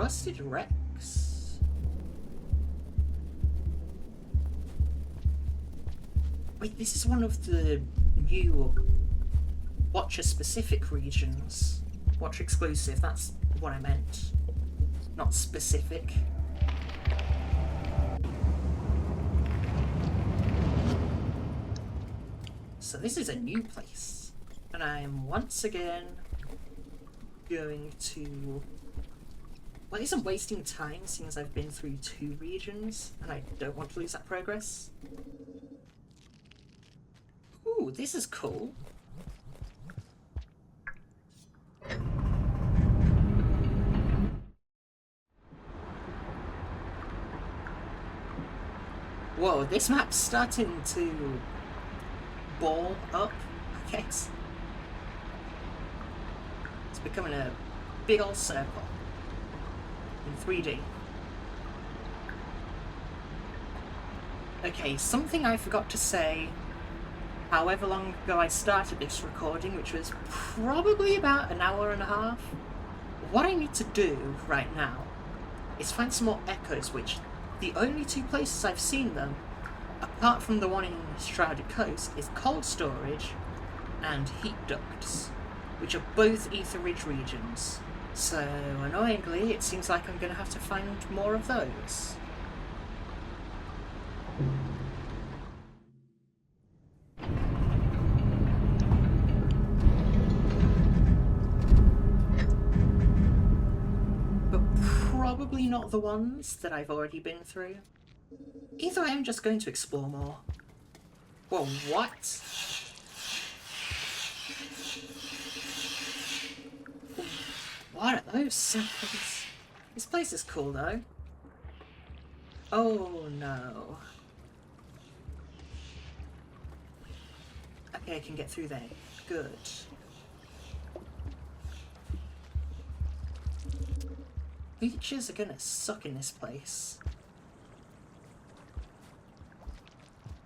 Rusted wrecks. Wait, this is one of the new Watcher-specific regions. Watcher exclusive, that's what I meant. Not specific. So this is a new place. And I am once again going to... Well, it isn't wasting time, seeing as I've been through 2 regions, and I don't want to lose that progress. Ooh, this is cool. Whoa, this map's starting to ball up, I guess. It's becoming a big old circle in 3D. Okay, something I forgot to say however long ago I started this recording, which was probably about an hour and a half. What I need to do right now is find some more echoes, which the only 2 places I've seen them, apart from the one in Shrouded Coast, is cold storage and heat ducts, which are both Ether Ridge regions. So, annoyingly, it seems like I'm going to have to find more of those. But probably not the ones that I've already been through. Either I am just going to explore more. Whoa, what? What are those sounds? This place is cool though. Oh no. Okay, I can get through there. Good. Leeches are gonna suck in this place.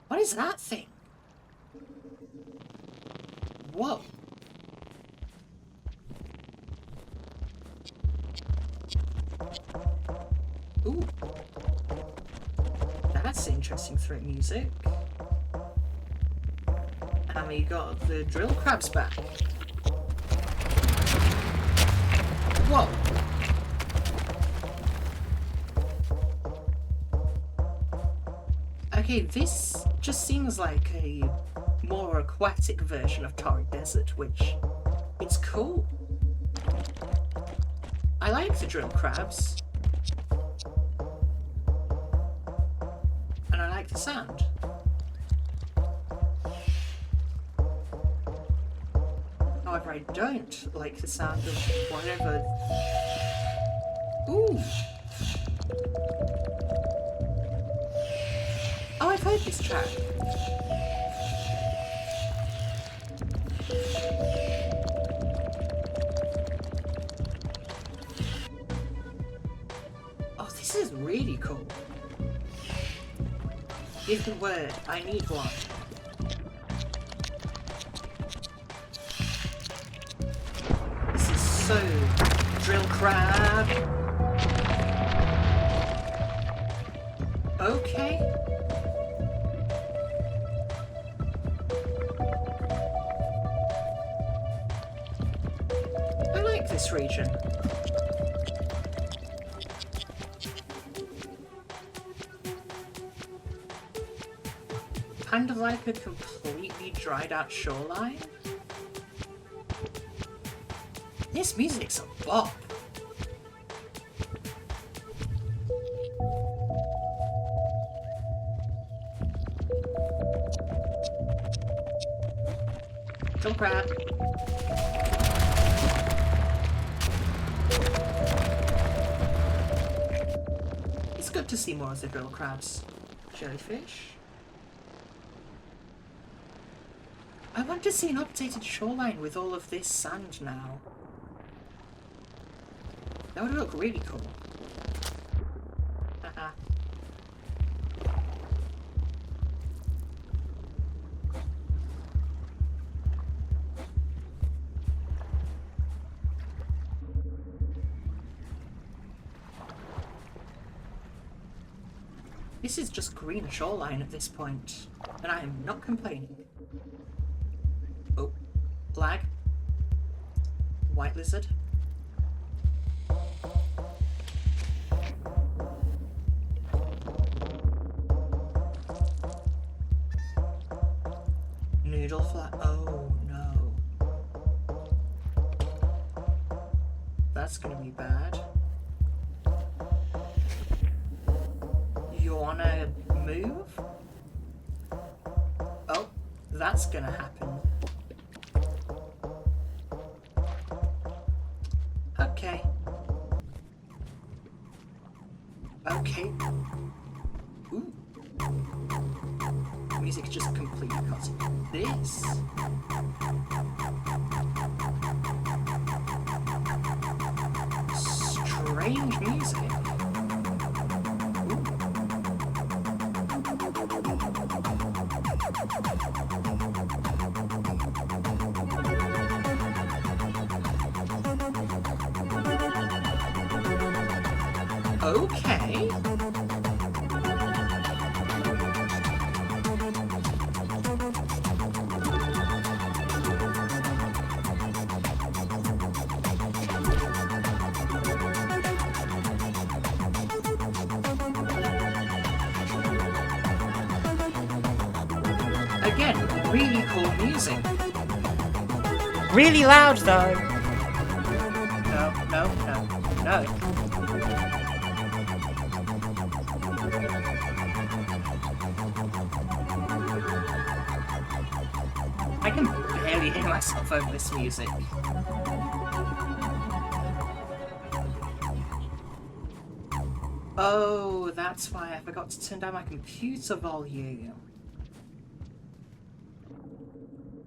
What is that thing? Whoa. Ooh. That's interesting threat music. And we got the drill crabs back. Whoa. Okay, this just seems like a more aquatic version of Torrid Desert, which it's cool. I like the drill crabs. And I like the sound. However, I don't like the sound of whatever... Ooh! Oh, I've heard this track. Oh, this is really cool. Different word, I need one. This is so drill crab. Okay. I like this region. Kind of like a completely dried out shoreline. This music's a bop. Drill crab. It's good to see more of the drill crabs. Jellyfish. I want to see an updated shoreline with all of this sand now. That would look really cool. Haha. This is just green shoreline at this point, and I am not complaining. Oh, lag. White lizard. Noodle flat. Oh no. That's gonna be bad. You wanna move? Oh, that's gonna happen. Okay. Okay. Ooh. Music just completely cuts this. Strange music. Okay. Again, really cool music. Really loud though. No, no, no, no. I can barely hear myself over this music. Oh, that's why I forgot to turn down my computer volume.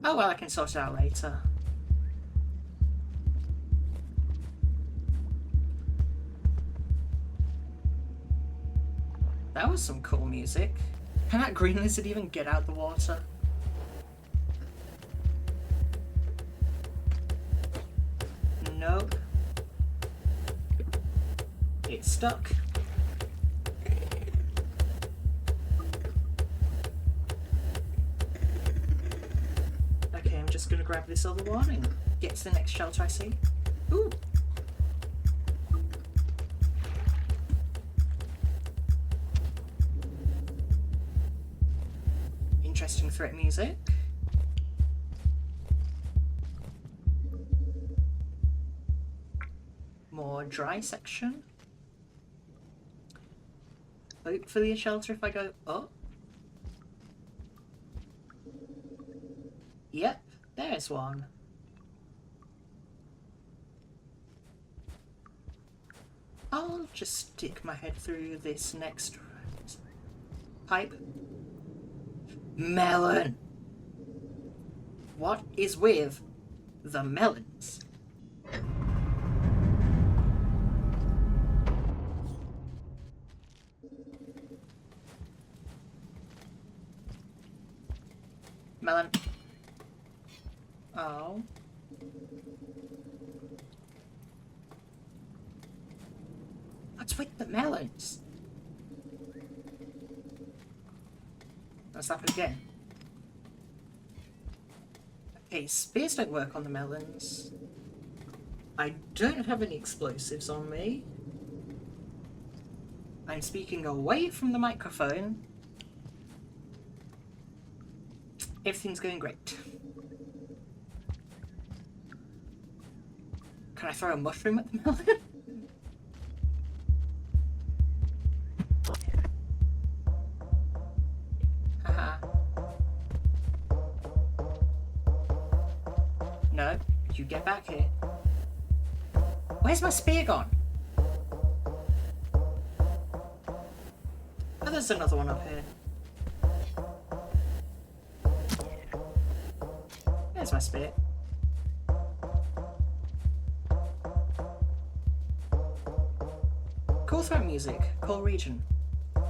Oh well, I can sort it out later. That was some cool music. Can that green lizard even get out the water? Nope. It's stuck. Okay, I'm just gonna grab this other one and get to the next shelter I see. Ooh! Interesting threat music. More dry section. Hopefully a shelter if I go up. Yep, there's one. I'll just stick my head through this next pipe. Melon! What is with the melons? Melon. Oh. What's with the melons? Let's happen again. Okay, spears don't work on the melons. I don't have any explosives on me. I'm speaking away from the microphone. Everything's going great. Can I throw a mushroom at the melon? Haha. No, you get back here. Where's my spear gone? Oh, there's another one up here. There's my spear. Cool threat music, cool region.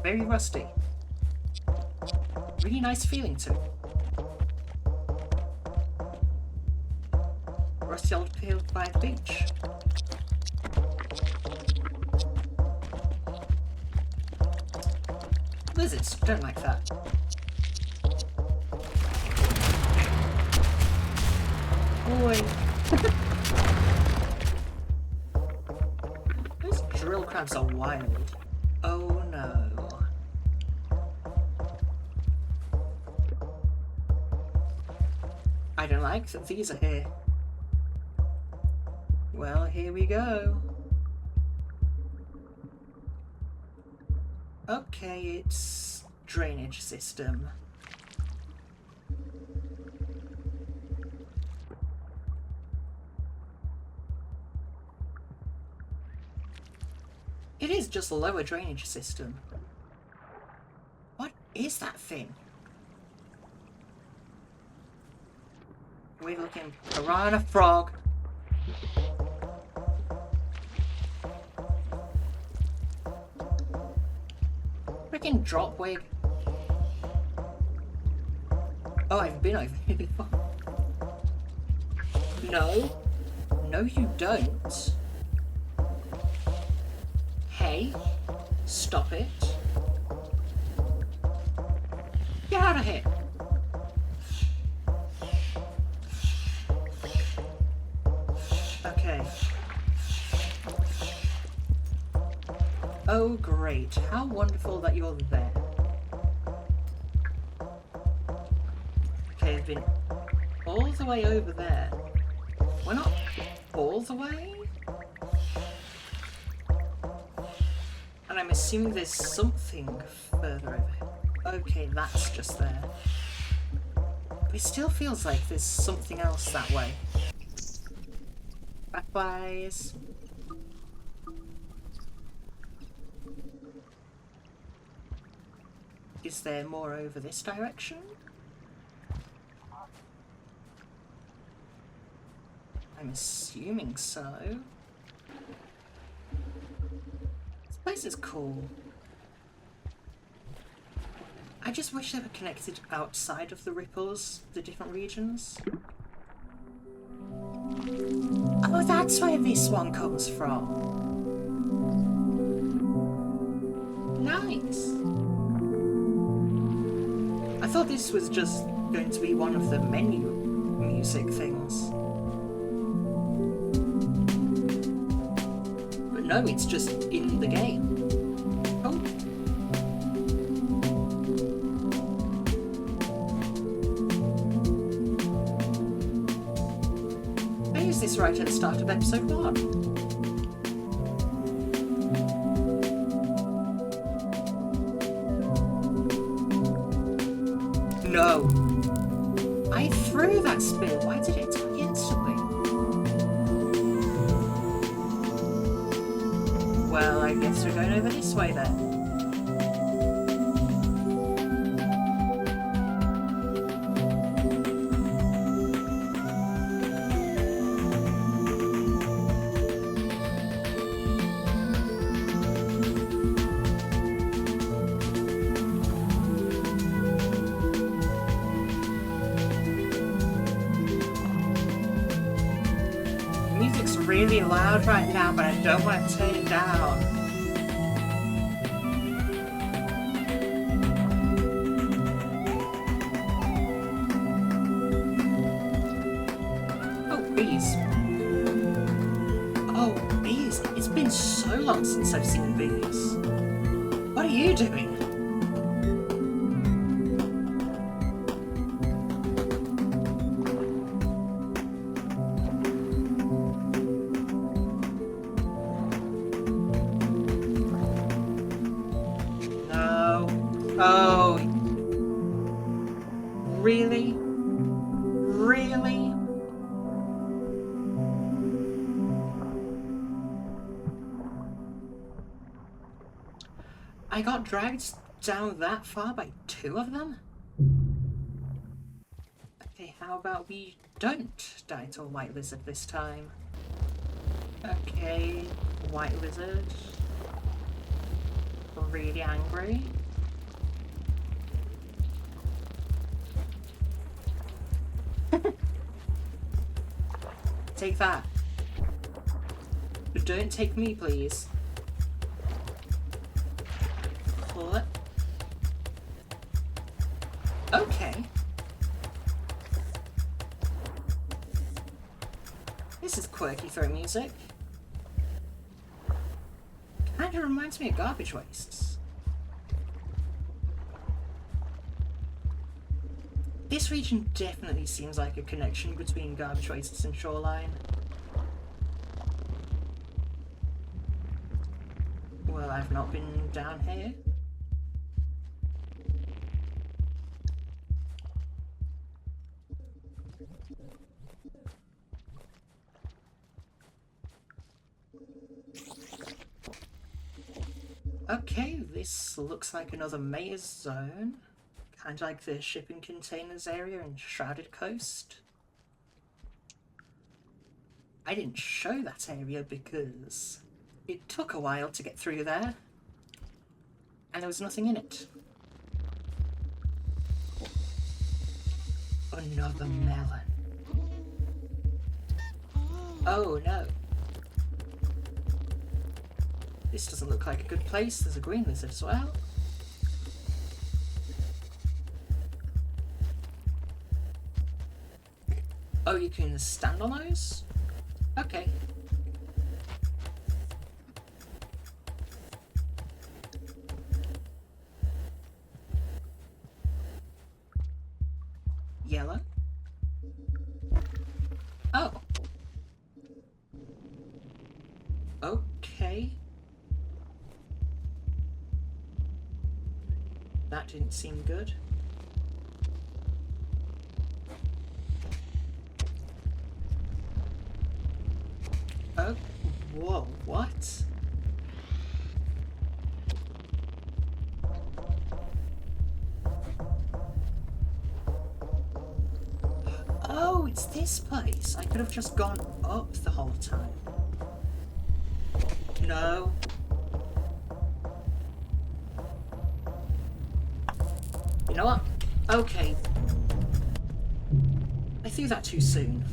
Very rusty. Really nice feeling to it. Rusty old field by the beach. Lizards, don't like that. Oi. Those drill crabs are wild. Oh no. I don't like that these are here. Well, here we go. Okay, it's drainage system. It is just a lower drainage system. What is that thing? We're looking piranha frog. Freaking dropwig. Oh, I've been over here before. No. No, you don't. Hey, stop it. Get out of here. Okay. Oh, great. How wonderful that you're there. Okay, I've been all the way over there. We're not all the way? And I'm assuming there's something further over here. Okay, that's just there. But it still feels like there's something else that way. Bye-byes. Is there more over this direction? I'm assuming so. This place is cool. I just wish they were connected outside of the ripples, the different regions. Oh, that's where this one comes from. Nice. I thought this was just going to be one of the menu music things. But no, it's just in the game. Oh. I used this right at the start of episode 1. No. I threw that spear. Why did it attack instantly? Well, I guess we're going over this way then. Really loud right now, but I don't want to turn it down. Oh, bees. Oh, bees. It's been so long since I've seen bees. What are you doing? Oh, really? Really? I got dragged down that far by 2 of them? Okay, how about we don't die to a white lizard this time? Okay, white lizard. Really angry. Take that. But don't take me, please. Pull it. This is quirky throw music. Kinda reminds me of garbage wastes. This region definitely seems like a connection between garbage wastes and shoreline. Well, I've not been down here. Okay, this looks like another maze zone. Kind of like the shipping containers area in Shrouded Coast. I didn't show that area because it took a while to get through there. And there was nothing in it. Another melon. Oh no. This doesn't look like a good place. There's a green lizard as well. Oh, you can stand on those? Okay. Yellow. Oh. Okay. That didn't seem good. Oh, whoa, what? Oh, it's this place. I could have just gone up the whole time. No. You know what? Okay. I threw that too soon.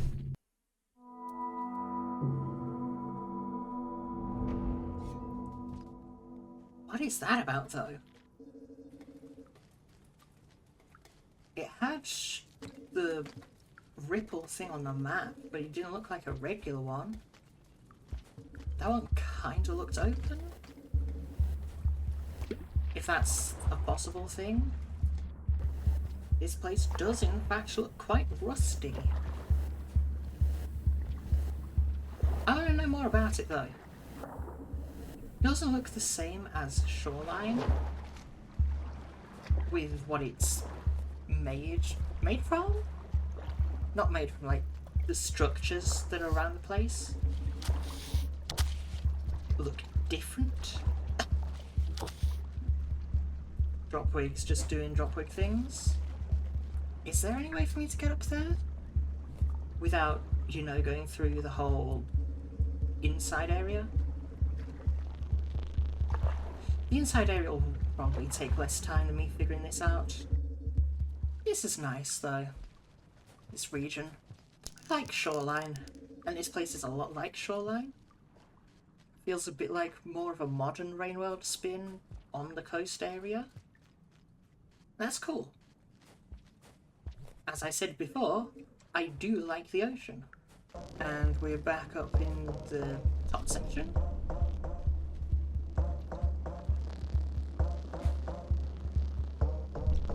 What is that about, though? It had the ripple thing on the map, but it didn't look like a regular one. That one kind of looked open. If that's a possible thing. This place does in fact look quite rusty. I want to know more about it though. It doesn't look the same as Shoreline with what it's made from? Not made from, like, the structures that are around the place. Look different. Dropwig's just doing Dropwig things. Is there any way for me to get up there? Without, you know, going through the whole inside area? The inside area will probably take less time than me figuring this out. This is nice though. This region. I like Shoreline. And this place is a lot like Shoreline. Feels a bit like more of a modern Rain World spin on the coast area. That's cool. As I said before, I do like the ocean. And we're back up in the top section.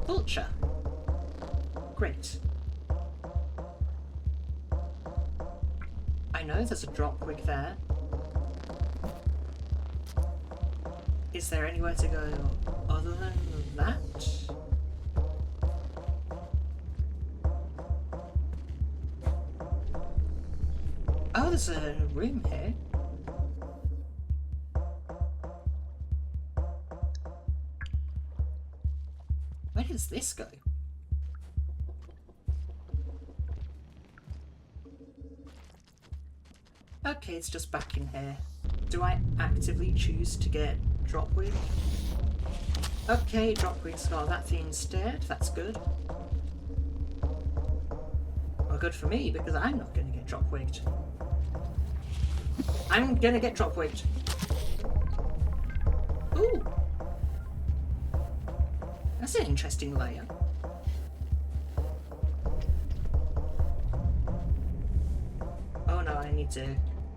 Vulture. Great. I know there's a Dropwig there. Is there anywhere to go other than that? Oh, there's a room here. Where does this go? Okay, it's just back in here. Do I actively choose to get Dropwig? Okay, Dropwig's got that thing instead. That's good. Well, good for me, because I'm not going to get Dropwigged. I'm going to get Dropwigged. Ooh! That's an interesting layer. Oh no, I I need to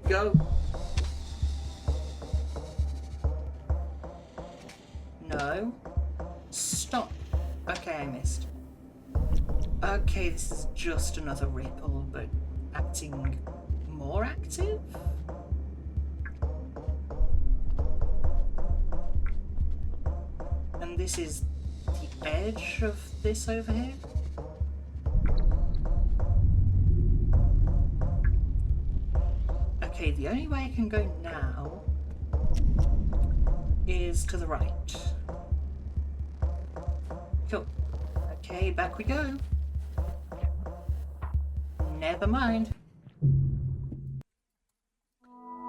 go. No. Stop. Okay, I missed. Okay, this is just another ripple, but acting more active? And this is the edge of this over here? Okay, the only way I can go now is to the right. Cool. Okay, back we go. Never mind.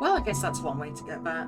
Well, I guess that's one way to get back.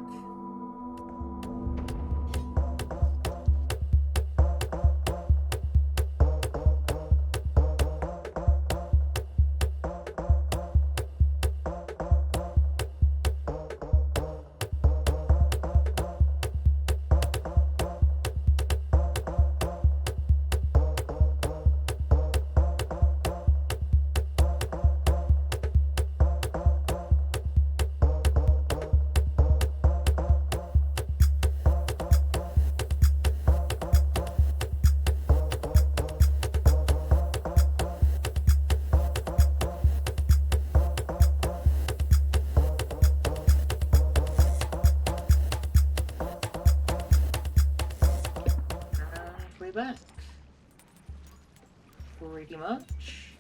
Back. Pretty much.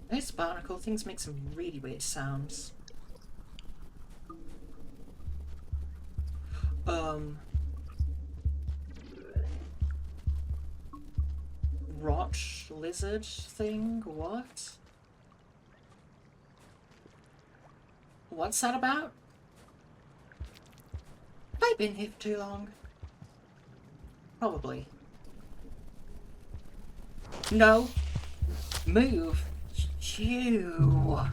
Those barnacle things make some really weird sounds. Rot lizard thing? What? What's that about? Have I been here for too long? Probably. No. Move. You.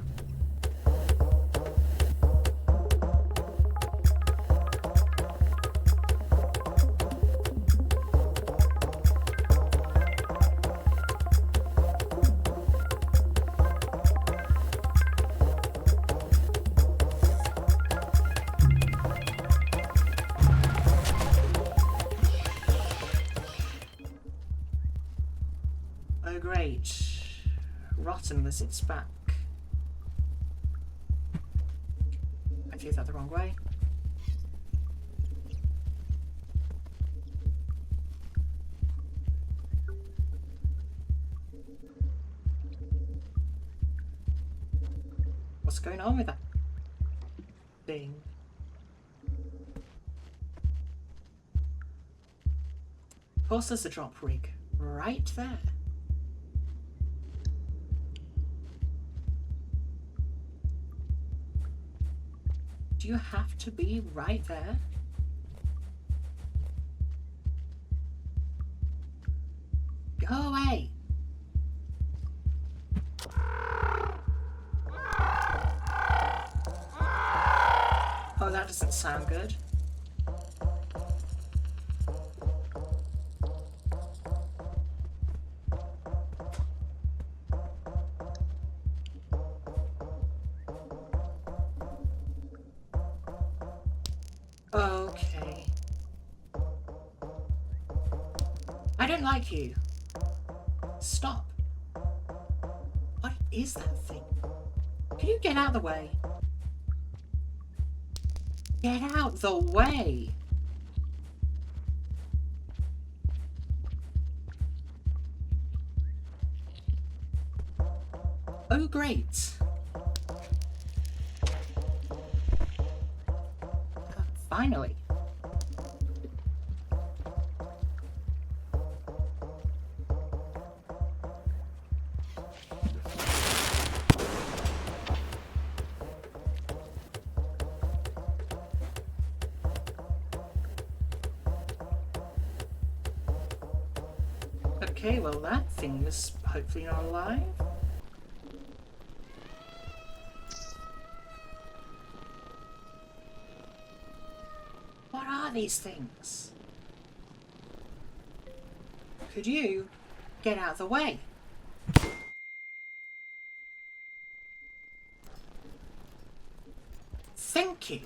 Oh great. Rotten lizard's back. I threw that the wrong way. What's going on with that thing? Of course there's a drop rig right there. Do you have to be right there? Go away! Oh, that doesn't sound good. Okay. I don't like you. Stop. What is that thing? Can you get out of the way? Get out the way! Oh, great. Finally. Okay, well that thing was hopefully not alive. What are these things? Could you get out of the way? Thank you.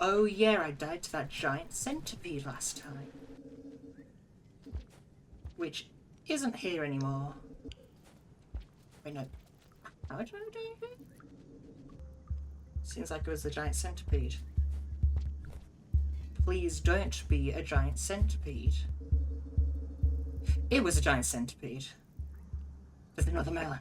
Oh yeah, I died to that giant centipede last time. Which isn't here anymore. Wait, no. How did I do it? Seems like it was the giant centipede. Please don't be a giant centipede. It was a giant centipede. With another melon.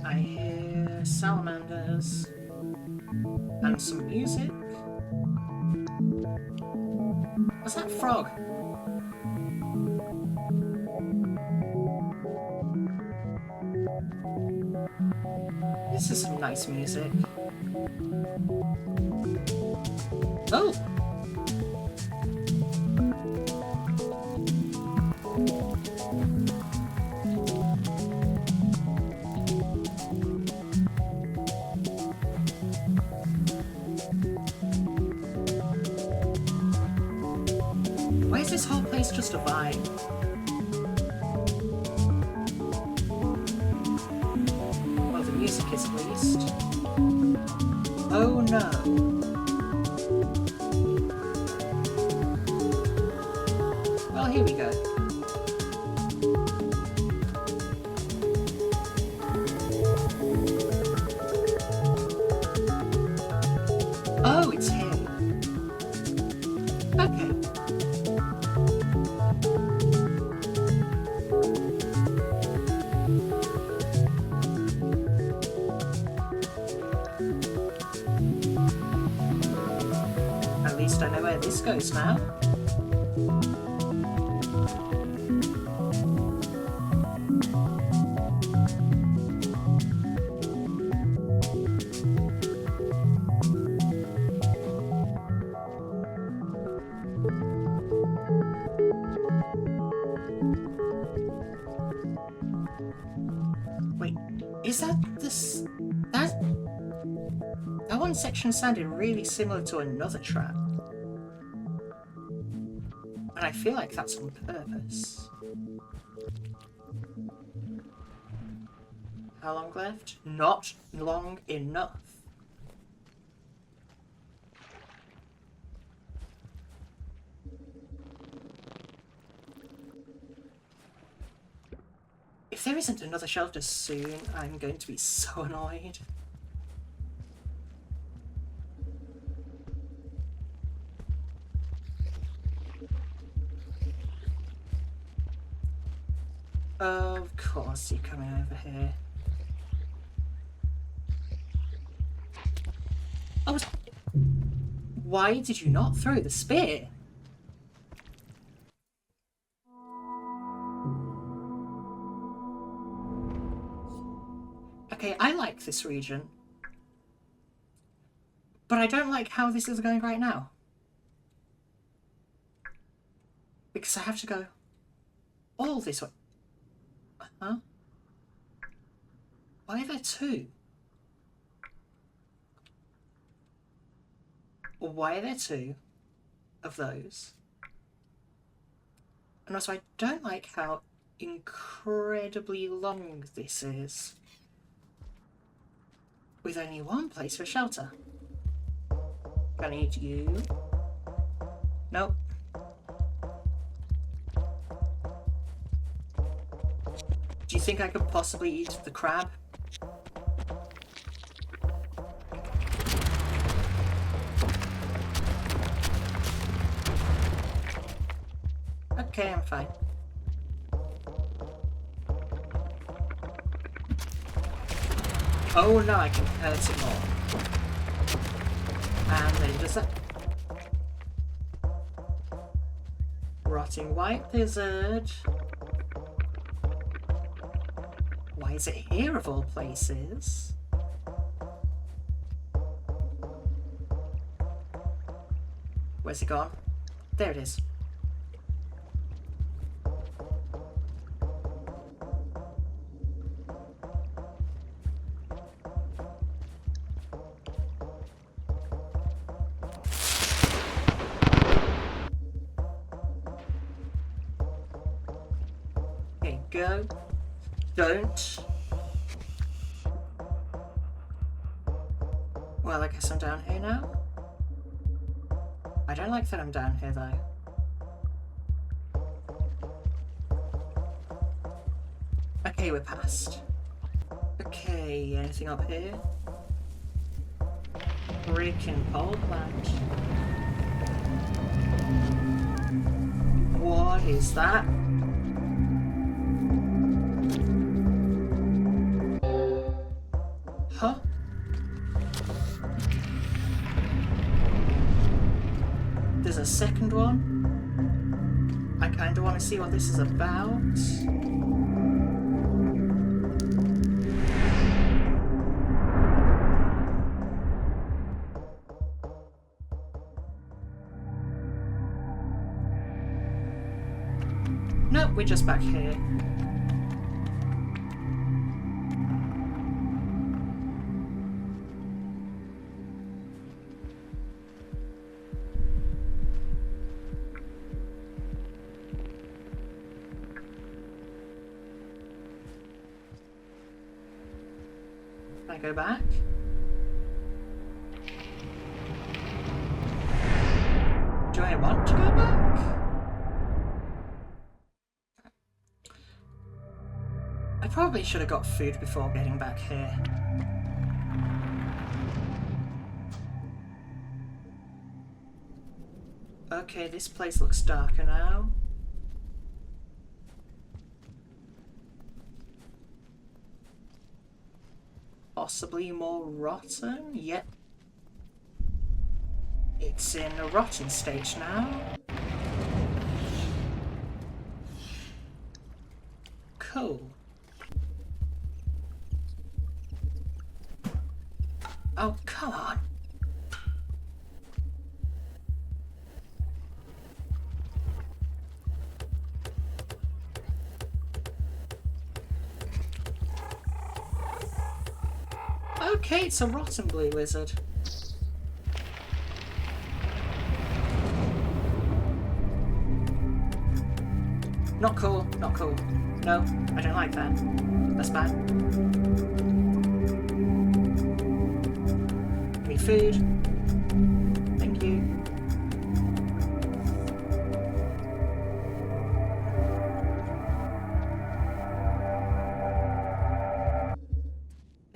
I hear salamanders and some music. What's that frog? This is some nice music. Oh! Why is this whole place just a vibe? Well, the music is at least. Oh no. Well, here we go. Oh, it's here. Okay. At least I know where this goes now. Wait, is that this? That one section sounded really similar to another track. And I feel like that's on purpose. How long left? Not long enough. If there isn't another shelter soon, I'm going to be so annoyed. Of course you're coming over here. Oh, why did you not throw the spear? Okay, I like this region. But I don't like how this is going right now. Because I have to go all this way. Huh? Why are there two? Or why are there two of those? And also, I don't like how incredibly long this is. With only one place for shelter. I need you. Nope. Do you think I could possibly eat the crab? Okay, I'm fine. Oh no, I can hurt it more. And then just that. Rotting white lizard. Why is it here of all places? Where's it gone? There it is. go. Don't. Well, I guess I'm down here now. I don't like that I'm down here, though. Okay, we're past. Okay, anything up here? Freaking pole plant. What is that? Huh? There's a second one. I kind of want to see what this is about. Nope, we're just back here. Can I go back? Do I want to go back? I probably should have got food before getting back here. Okay, this place looks darker now. Possibly more rotten? Yep. It's in a rotten stage now. Cool. Oh, come on. Okay, it's a rotten blue lizard. Not cool, not cool. No, I don't like that. That's bad. Give me food. Thank you.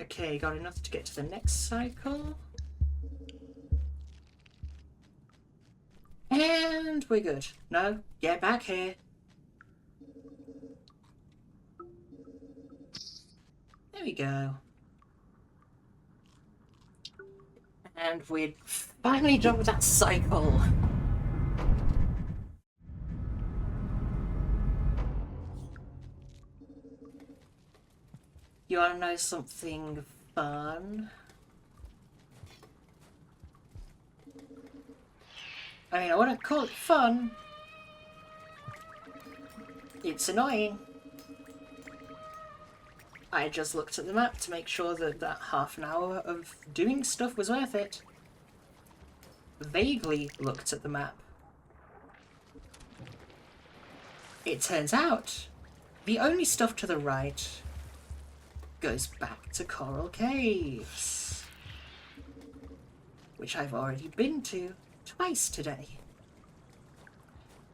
Okay, got enough to get to the next cycle. And we're good. No, get back here. There we go. And we're finally done with that cycle. You wanna know something fun? I mean, I wouldn't call it fun. It's annoying. I just looked at the map to make sure that that half an hour of doing stuff was worth it. Vaguely looked at the map. It turns out the only stuff to the right goes back to Coral Caves, which I've already been to twice today.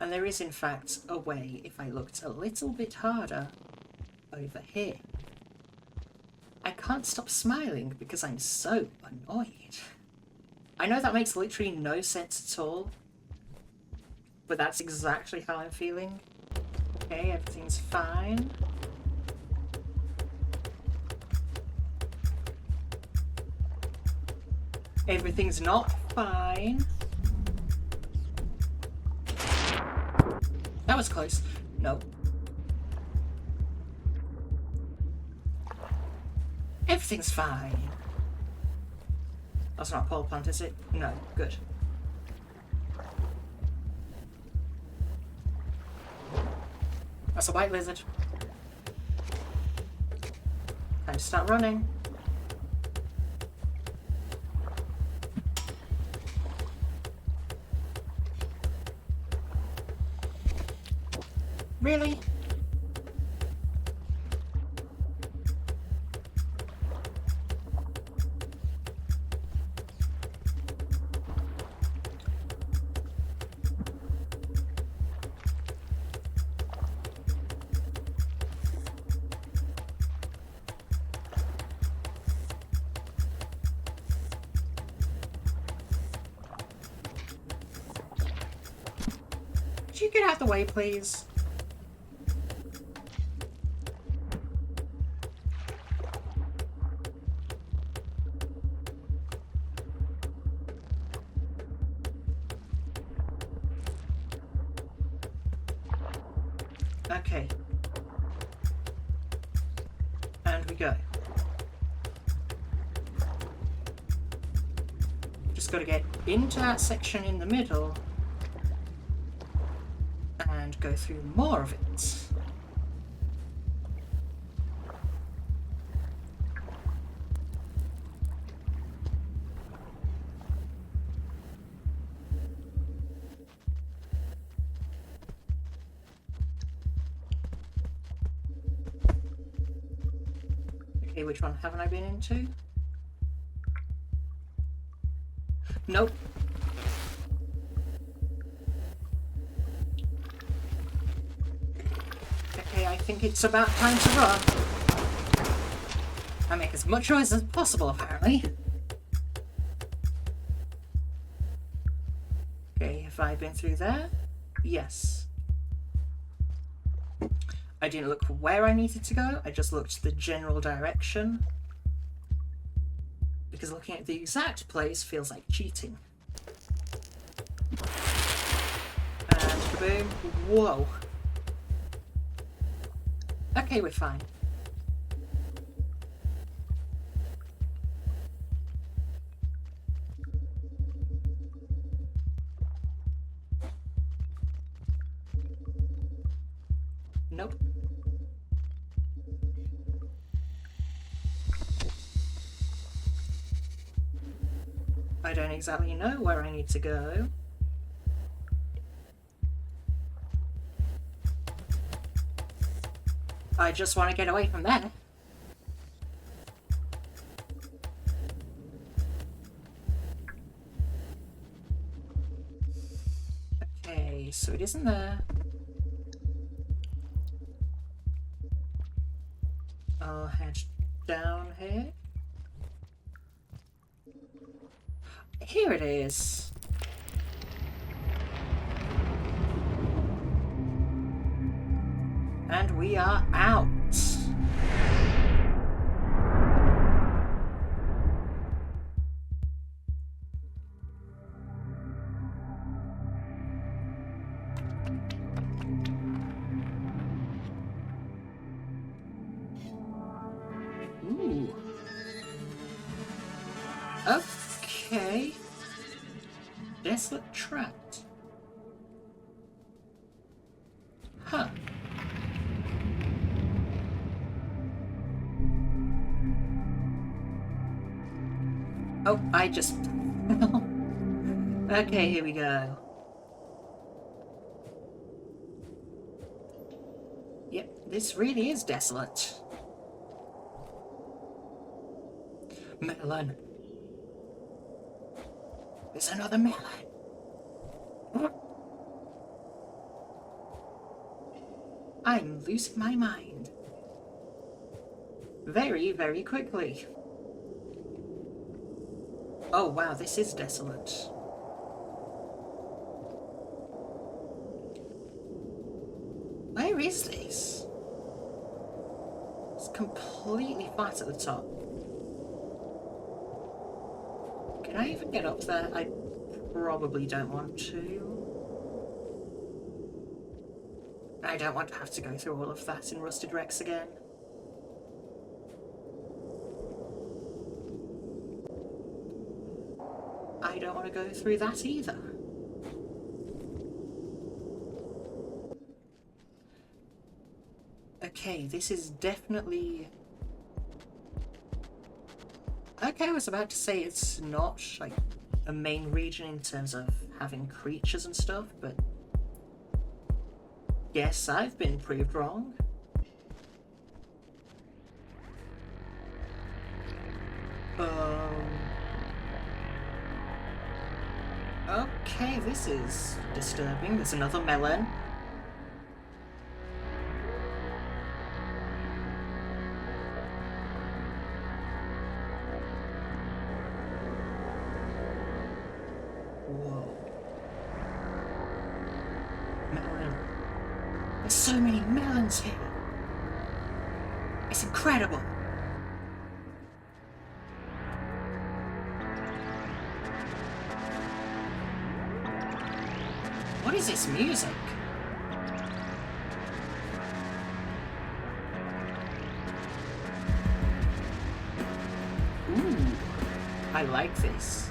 And there is in fact a way, if I looked a little bit harder, over here. I can't stop smiling because I'm so annoyed. I know that makes literally no sense at all, but that's exactly how I'm feeling. Okay, everything's fine. Everything's not fine. That was close. No. Everything's fine. That's not a pole plant, is it? No. Good. That's a white lizard. Time to start running. Really? Could you get out of the way, please? Okay. And we go. Just got to get into that section in the middle and go through more of it. Okay, which one haven't I been into? Nope. Okay, I think it's about time to run. I make as much noise as possible, apparently. Okay, have I been through there? Yes. I didn't look where I needed to go, I just looked the general direction. Because looking at the exact place feels like cheating. And kaboom. Whoa. Okay, we're fine. Nope. I don't exactly know where I need to go. I just want to get away from there. Okay, so it isn't there. I'll head down here. Here it is. And we are out. Ooh. Okay. Desolate tract. Huh. Oh, I just... Okay, here we go. Yep, this really is desolate. Melon. There's another melon. I'm losing my mind. Very, very quickly. Oh wow, this is desolate. Where is this? It's completely flat at the top. Can I even get up there? I probably don't want to. I don't want to have to go through all of that in Rusted Rex again. I don't want to go through that either. Okay, this is definitely... Okay, I was about to say it's not, like, a main region in terms of having creatures and stuff, but... Yes, I've been proved wrong. Okay, this is disturbing. There's another melon. Whoa. Melon There's so many melons here. It's incredible. What is this music? Ooh, I like this.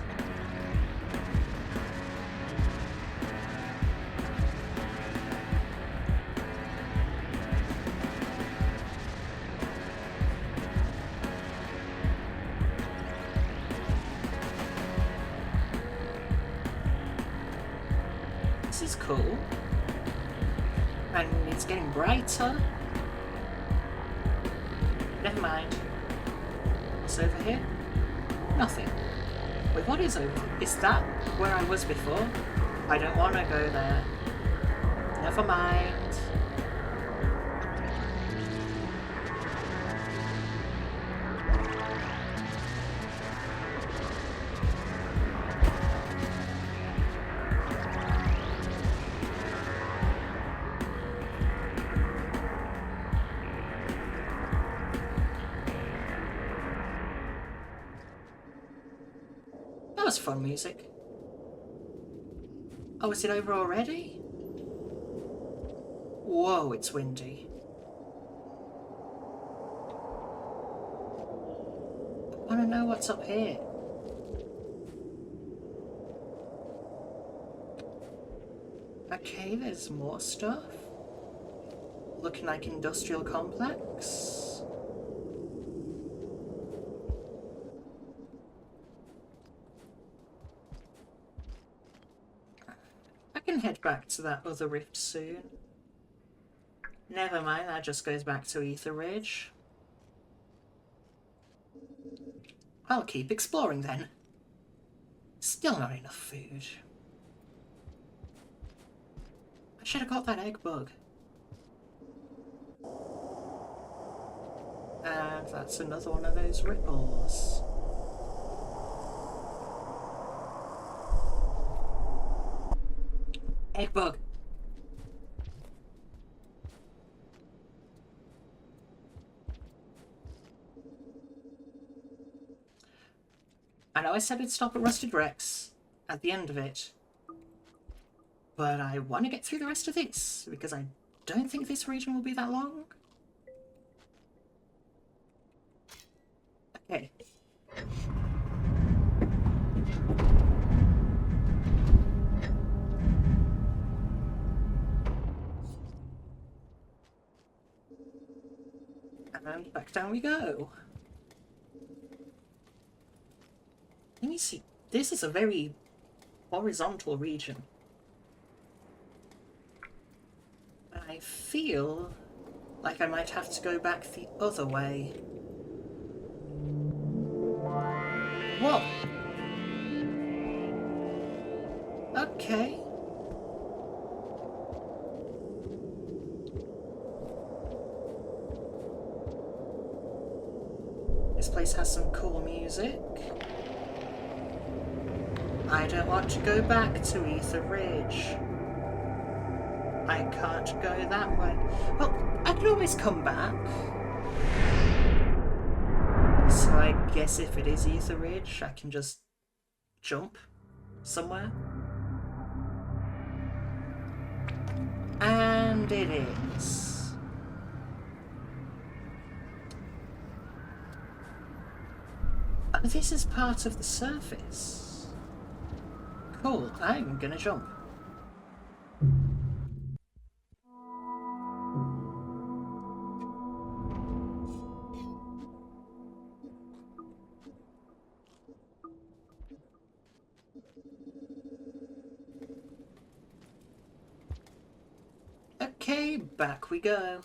This is cool. And it's getting brighter. Never mind. What's over here? Nothing. Wait, what is over here? Is that where I was before? I don't want to go there. Never mind. That was fun music. Oh, is it over already? Whoa, it's windy. I want to know what's up here. Okay, there's more stuff. Looking like industrial complex. I can head back to that other rift soon. Never mind, that just goes back to Ether Ridge. I'll keep exploring then. Still not enough food. I should have got that egg bug. And that's another one of those ripples. Egg bug. I know I said we'd stop at Rusted Rex at the end of it, but I want to get through the rest of this because I don't think this region will be that long. Okay. And back down we go. Let me see. This is a very horizontal region. I feel like I might have to go back the other way. Whoa! Okay. This place has some cool music. I don't want to go back to Ether Ridge. I can't go that way. Well, I can always come back. So I guess if it is Ether Ridge, I can just jump somewhere. And it is. This is part of the surface. Cool, I'm gonna jump. Okay, back we go.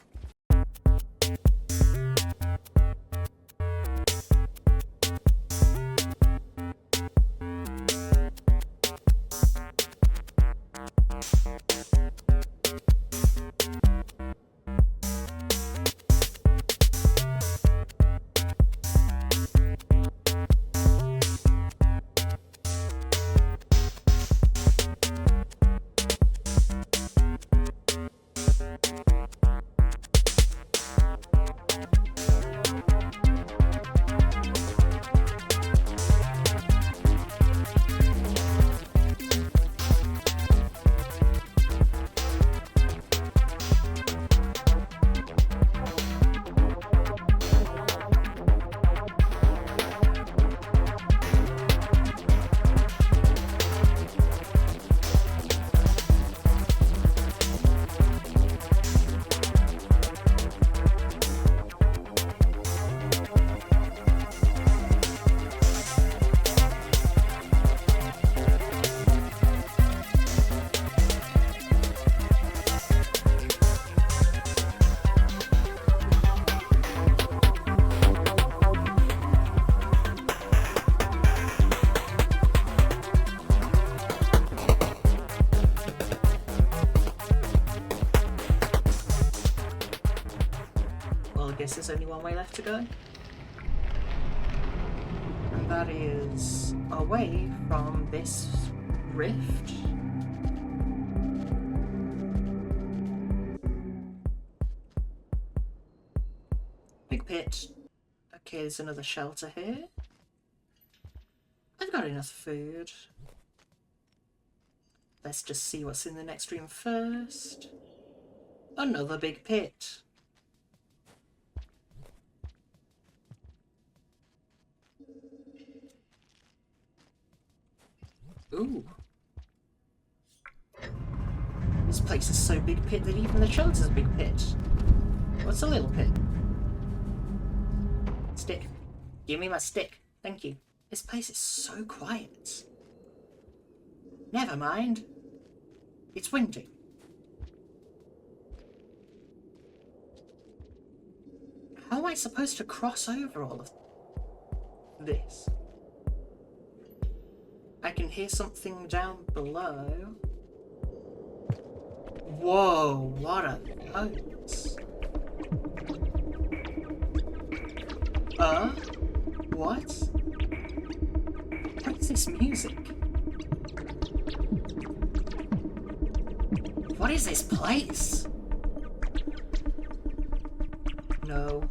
I guess there's only one way left to go. And that is away from this rift. Big pit. Okay, there's another shelter here. I've got enough food. Let's just see what's in the next room first. Another big pit. Ooh. This place is so big pit that even the shelter's a big pit. What's a little pit? Stick. Give me my stick. Thank you. This place is so quiet. Never mind. It's windy. How am I supposed to cross over all of this? I can hear something down below. Whoa, what are those? What? What is this music? What is this place? No.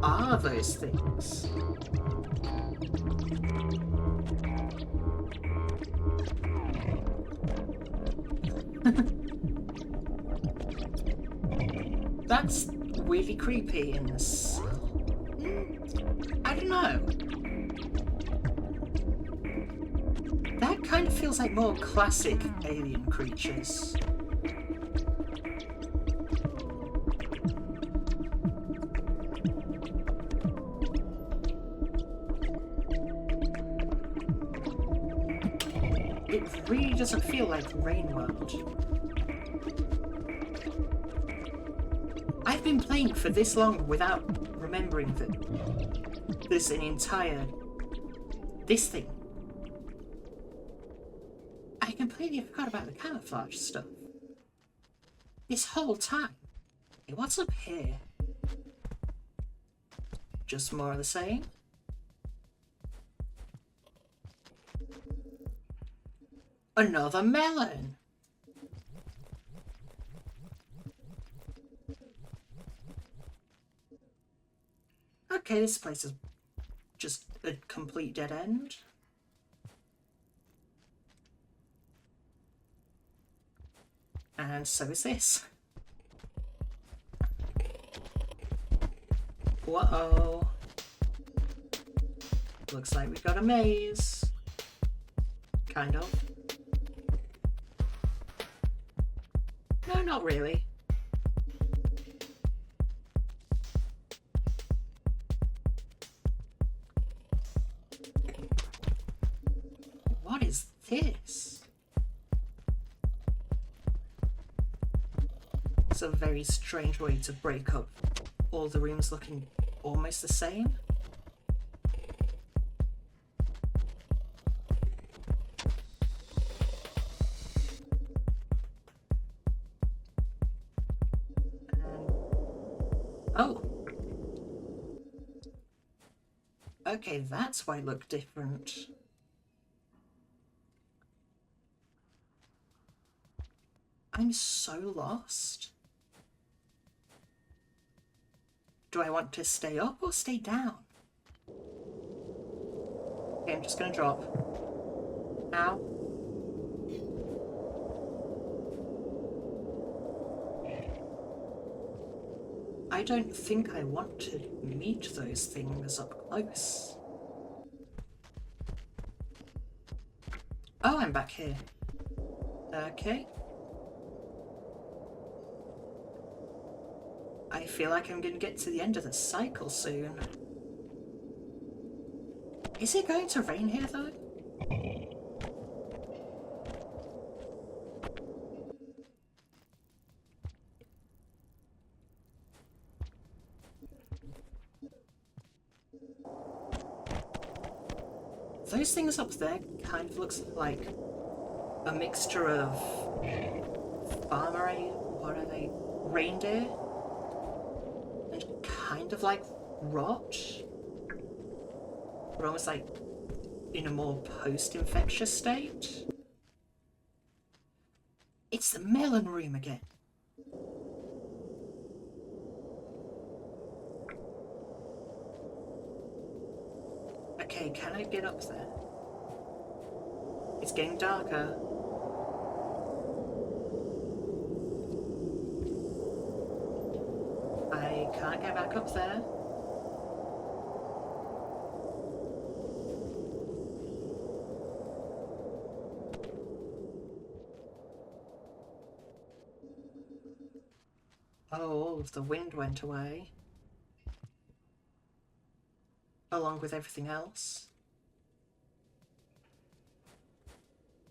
Are those things? That's weirdly creepy in this. I don't know. That kind of feels like more classic alien creatures. It really doesn't feel like Rain World. I've been playing for this long without remembering that there's an entire... this thing. I completely forgot about the camouflage stuff. This whole time. Hey, what's up here? Just more of the same? Another melon! Okay, this place is just a complete dead end. And so is this. Whoa. Looks like we got a maze. Kind of. No, not really. What is this? It's a very strange way to break up all the rooms looking almost the same. Oh. Okay, that's why it looked different. I'm so lost. Do I want to stay up or stay down? Okay, I'm just gonna drop. Ow. I don't think I want to meet those things up close. Oh, I'm back here. Okay. I feel like I'm gonna get to the end of the cycle soon. Is it going to rain here though? Those things up there kind of looks like a mixture of farmer, what are they? Reindeer? And kind of like rot. But almost like in a more post-infectious state. It's the melon room again. Okay, can I get up there? It's getting darker. I can't get back up there. Oh, all of the wind went away. Along with everything else.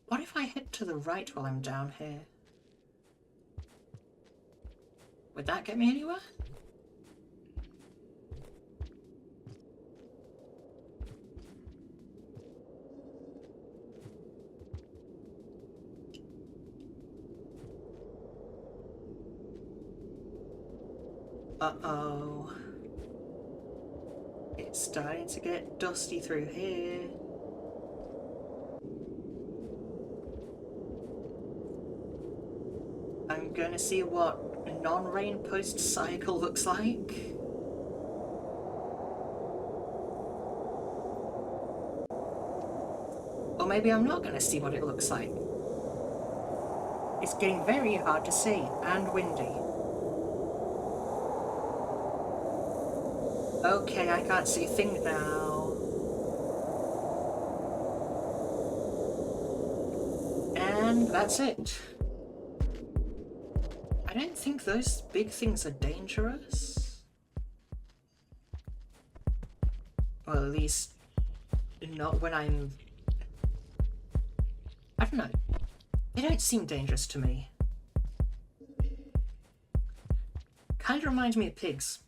What if I head to the right while I'm down here? Would that get me anywhere? Uh-oh. It's starting to get dusty through here. I'm gonna see what non-rain post-cycle looks like. Or maybe I'm not gonna see what it looks like. It's getting very hard to see and windy. Okay, I can't see a thing now. And that's it. I don't think those big things are dangerous. Or at least not when I'm... I don't know. They don't seem dangerous to me. Kind of reminds me of pigs.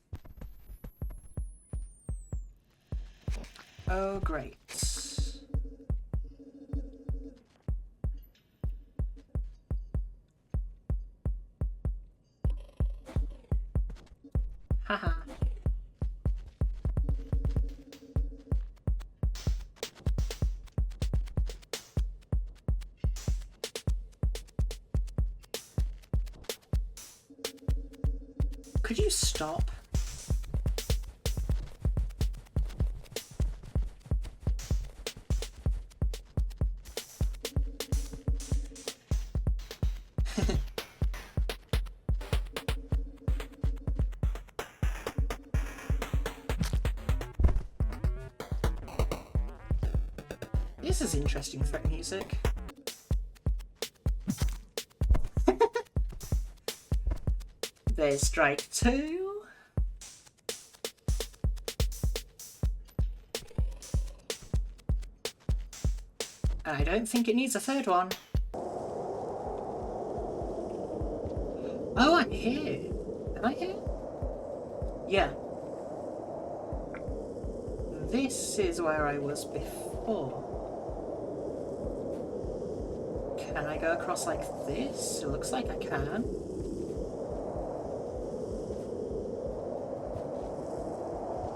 Oh, great. Haha. Could you stop? This is interesting threat music. There's strike 2. I don't think it needs a third one. Oh, I'm here. Am I here? Yeah. This is where I was before. Can I go across like this? It looks like I can.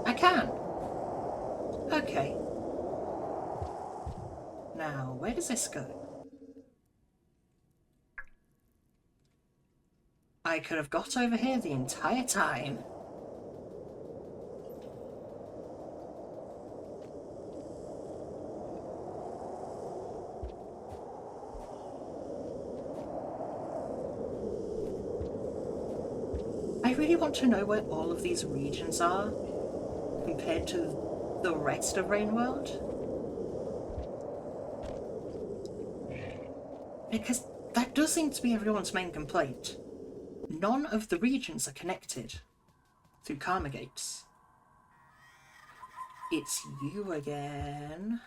I can! Okay. Now, where does this go? I could have got over here the entire time. I really want to know where all of these regions are compared to the rest of Rainworld. Because that does seem to be everyone's main complaint. None of the regions are connected through karma gates. It's you again.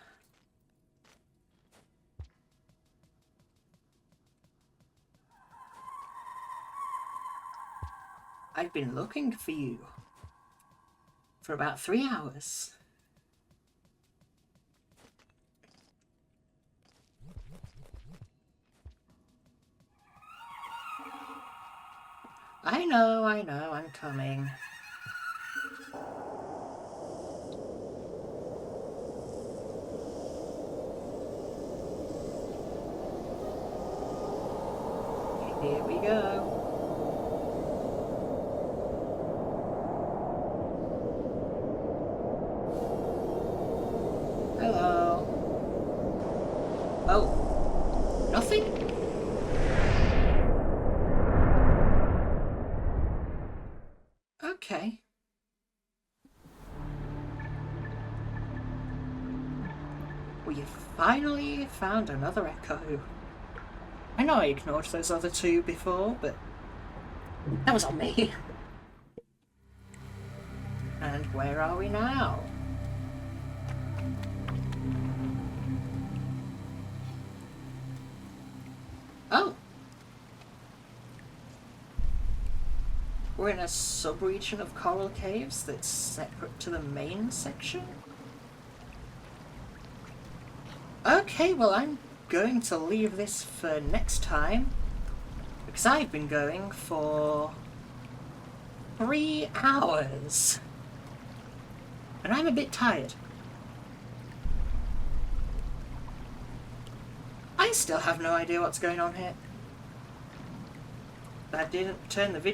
I've been looking for you for about 3 hours. I know, I'm coming. Here we go. Hello. Oh, nothing? Okay. We finally found another echo. I know I ignored those other two before, but that was on me. And where are we now? Oh! We're in a sub-region of coral caves that's separate to the main section? Okay, well I'm going to leave this for next time, because I've been going for 3 hours. And I'm a bit tired. I still have no idea what's going on here. I didn't turn the video